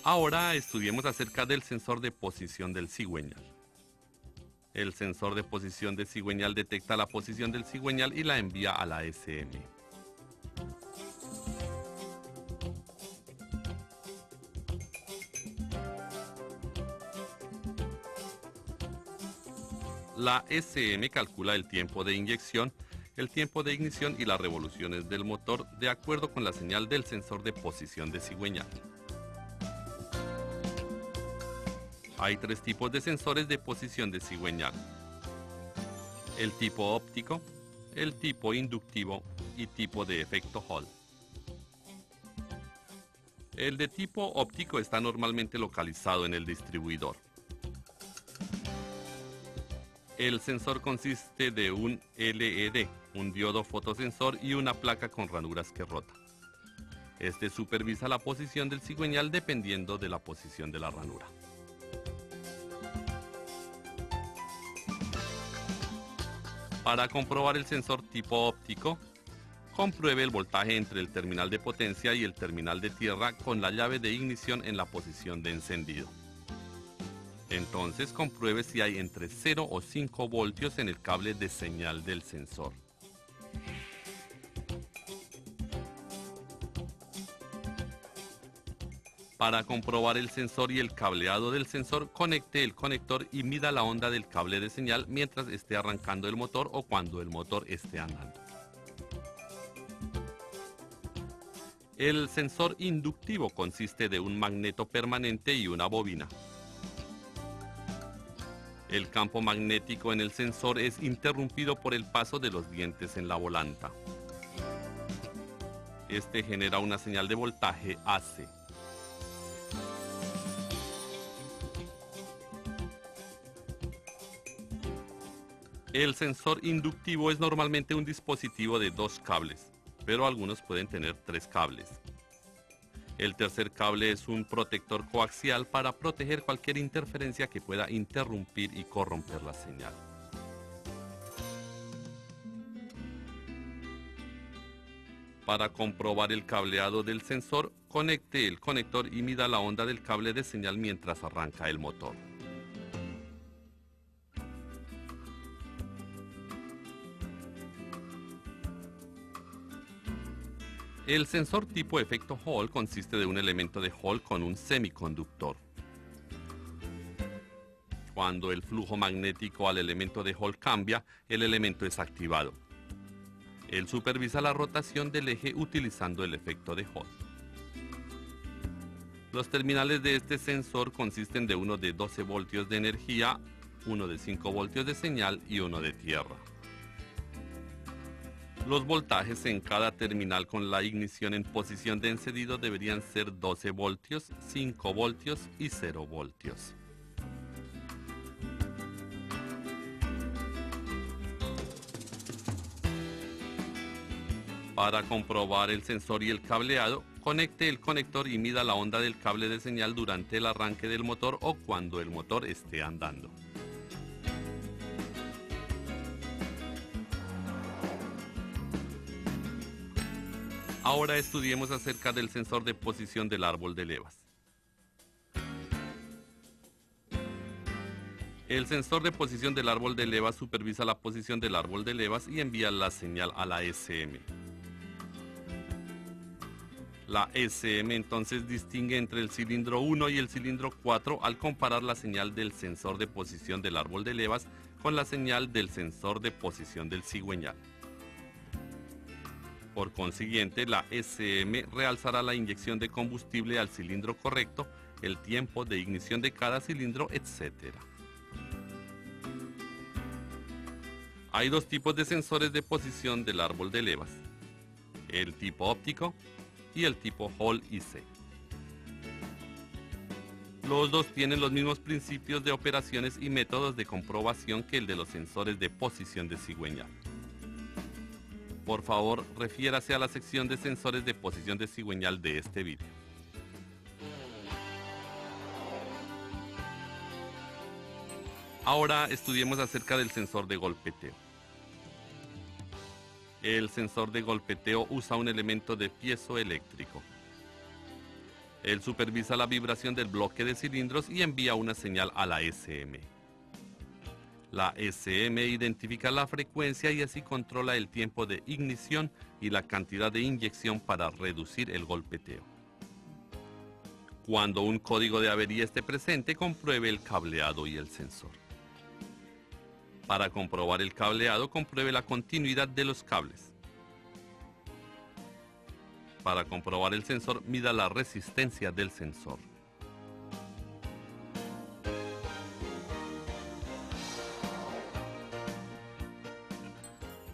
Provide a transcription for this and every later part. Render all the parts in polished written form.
Ahora estudiemos acerca del sensor de posición del cigüeñal. El sensor de posición de cigüeñal detecta la posición del cigüeñal y la envía a la SM. La SM calcula el tiempo de inyección, el tiempo de ignición y las revoluciones del motor de acuerdo con la señal del sensor de posición de cigüeñal. Hay tres tipos de sensores de posición de cigüeñal: el tipo óptico, el tipo inductivo y tipo de efecto Hall. El de tipo óptico está normalmente localizado en el distribuidor. El sensor consiste de un LED, un diodo fotosensor y una placa con ranuras que rota. Este supervisa la posición del cigüeñal dependiendo de la posición de la ranura. Para comprobar el sensor tipo óptico, compruebe el voltaje entre el terminal de potencia y el terminal de tierra con la llave de ignición en la posición de encendido. Entonces compruebe si hay entre 0 o 5 voltios en el cable de señal del sensor. Para comprobar el sensor y el cableado del sensor, conecte el conector y mida la onda del cable de señal mientras esté arrancando el motor o cuando el motor esté andando. El sensor inductivo consiste de un magneto permanente y una bobina. El campo magnético en el sensor es interrumpido por el paso de los dientes en la volanta. Este genera una señal de voltaje AC. El sensor inductivo es normalmente un dispositivo de 2 cables, pero algunos pueden tener 3 cables. El tercer cable es un protector coaxial para proteger cualquier interferencia que pueda interrumpir y corromper la señal. Para comprobar el cableado del sensor, conecte el conector y mida la onda del cable de señal mientras arranca el motor. El sensor tipo efecto Hall consiste de un elemento de Hall con un semiconductor. Cuando el flujo magnético al elemento de Hall cambia, el elemento es activado. Él supervisa la rotación del eje utilizando el efecto de Hall. Los terminales de este sensor consisten de uno de 12 voltios de energía, uno de 5 voltios de señal y uno de tierra. Los voltajes en cada terminal con la ignición en posición de encendido deberían ser 12 voltios, 5 voltios y 0 voltios. Para comprobar el sensor y el cableado, conecte el conector y mida la onda del cable de señal durante el arranque del motor o cuando el motor esté andando. Ahora estudiemos acerca del sensor de posición del árbol de levas. El sensor de posición del árbol de levas supervisa la posición del árbol de levas y envía la señal a la SM. La SM entonces distingue entre el cilindro 1 y el cilindro 4 al comparar la señal del sensor de posición del árbol de levas con la señal del sensor de posición del cigüeñal. Por consiguiente, la SM realzará la inyección de combustible al cilindro correcto, el tiempo de ignición de cada cilindro, etc. Hay dos tipos de sensores de posición del árbol de levas: el tipo óptico y el tipo Hall IC. Los dos tienen los mismos principios de operaciones y métodos de comprobación que el de los sensores de posición de cigüeñal. Por favor, refiérase a la sección de sensores de posición de cigüeñal de este vídeo. Ahora estudiemos acerca del sensor de golpeteo. El sensor de golpeteo usa un elemento de piezoeléctrico. Él supervisa la vibración del bloque de cilindros y envía una señal a la SM. La SM identifica la frecuencia y así controla el tiempo de ignición y la cantidad de inyección para reducir el golpeteo. Cuando un código de avería esté presente, compruebe el cableado y el sensor. Para comprobar el cableado, compruebe la continuidad de los cables. Para comprobar el sensor, mida la resistencia del sensor.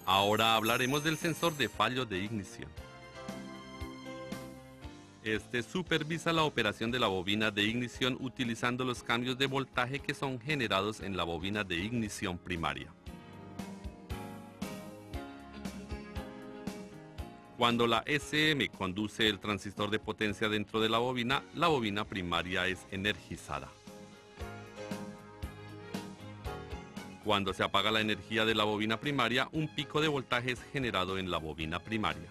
Ahora hablaremos del sensor de fallo de ignición. Este supervisa la operación de la bobina de ignición utilizando los cambios de voltaje que son generados en la bobina de ignición primaria. Cuando la SM conduce el transistor de potencia dentro de la bobina primaria es energizada. Cuando se apaga la energía de la bobina primaria, un pico de voltaje es generado en la bobina primaria.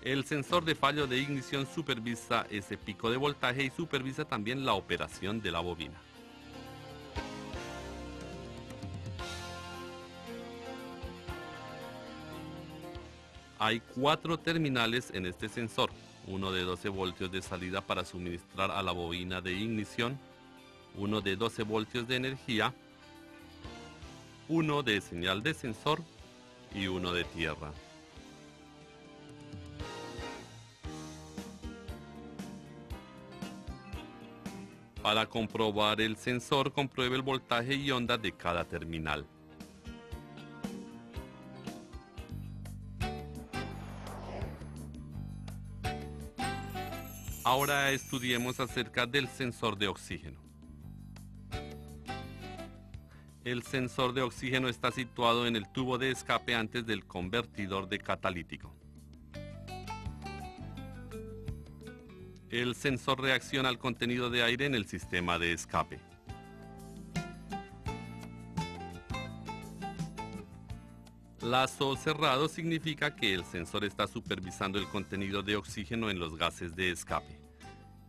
El sensor de fallo de ignición supervisa ese pico de voltaje y supervisa también la operación de la bobina. Hay 4 terminales en este sensor, uno de 12 voltios de salida para suministrar a la bobina de ignición, uno de 12 voltios de energía, uno de señal de sensor y uno de tierra. Para comprobar el sensor, compruebe el voltaje y onda de cada terminal. Ahora estudiemos acerca del sensor de oxígeno. El sensor de oxígeno está situado en el tubo de escape antes del convertidor de catalítico. El sensor reacciona al contenido de aire en el sistema de escape. Lazo cerrado significa que el sensor está supervisando el contenido de oxígeno en los gases de escape.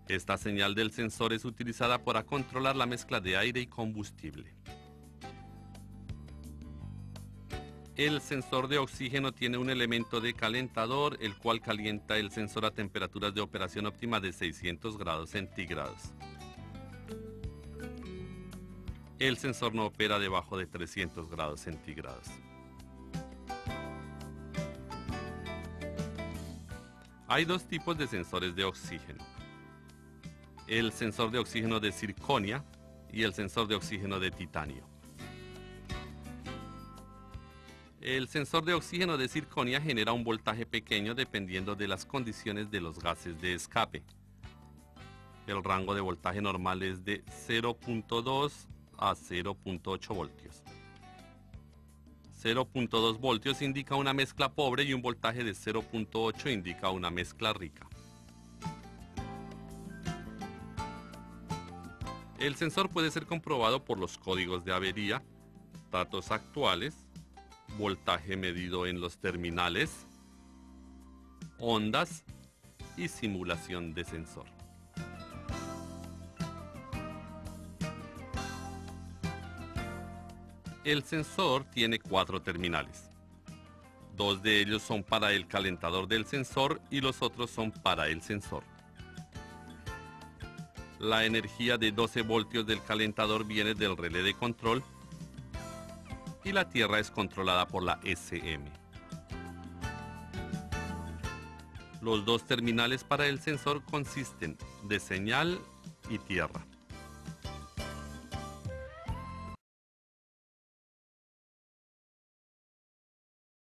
Esta señal del sensor es utilizada para controlar la mezcla de aire y combustible. El sensor de oxígeno tiene un elemento de calentador, el cual calienta el sensor a temperaturas de operación óptima de 600 grados centígrados. El sensor no opera debajo de 300 grados centígrados. Hay 2 tipos de sensores de oxígeno: el sensor de oxígeno de circonia y el sensor de oxígeno de titanio. El sensor de oxígeno de circonia genera un voltaje pequeño dependiendo de las condiciones de los gases de escape. El rango de voltaje normal es de 0.2 a 0.8 voltios. 0.2 voltios indica una mezcla pobre y un voltaje de 0.8 indica una mezcla rica. El sensor puede ser comprobado por los códigos de avería, datos actuales, voltaje medido en los terminales, ondas y simulación de sensor. El sensor tiene 4 terminales. 2 de ellos son para el calentador del sensor y los otros son para el sensor. La energía de 12 voltios del calentador viene del relé de control y la tierra es controlada por la SM. Los 2 terminales para el sensor consisten de señal y tierra.